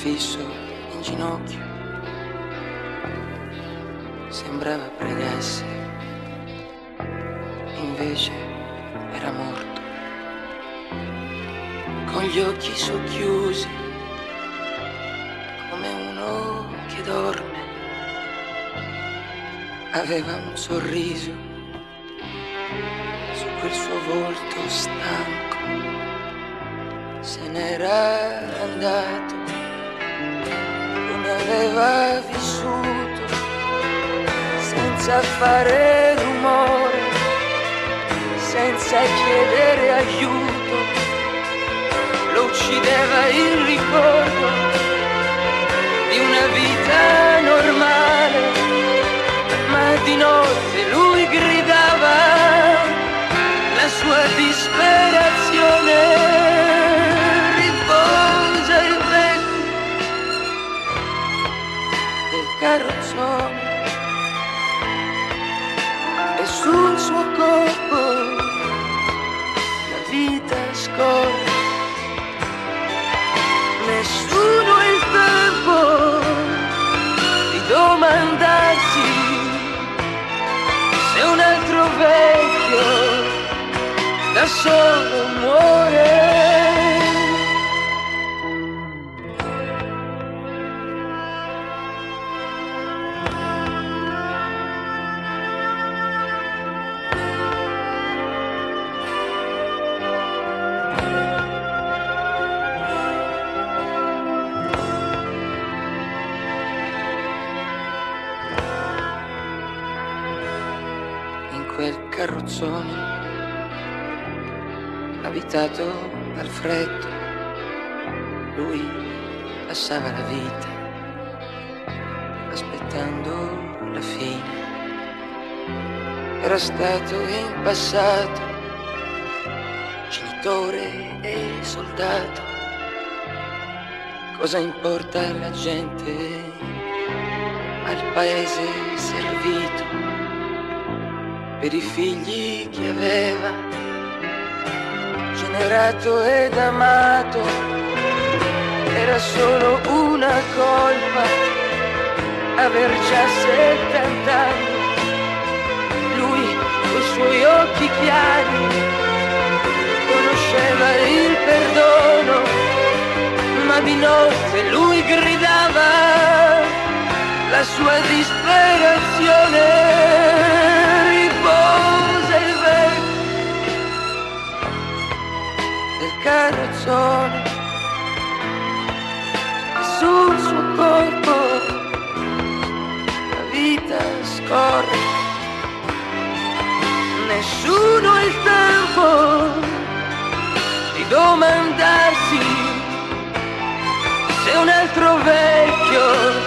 fisso in ginocchio, sembrava pregasse, invece era morto, con gli occhi socchiusi, come uno che dorme. Aveva un sorriso su quel suo volto stanco, se n'era andato come aveva vissuto, senza fare rumore, senza chiedere aiuto. Lo uccideva il ricordo di una vita normale, ma di notte lui gridava la sua disperazione. Riposa il vento del carrozzone e sul suo corpo la vita scorre. Nessuno ha il tempo di domandarsi se un altro vecchio da solo muore. In quel carrozzone abitato dal freddo, lui passava la vita aspettando la fine. Era stato in passato genitore e soldato. Cosa importa alla gente al paese servito? Per i figli che aveva generato ed amato, era solo una colpa aver già 70 anni. Lui coi suoi occhi chiari conosceva il perdono, ma di notte lui gridava la sua disperazione. Riposa il vento del carrozzone e sul suo corpo la vita scorre. Nessuno ha il tempo di domandarsi se un altro vecchio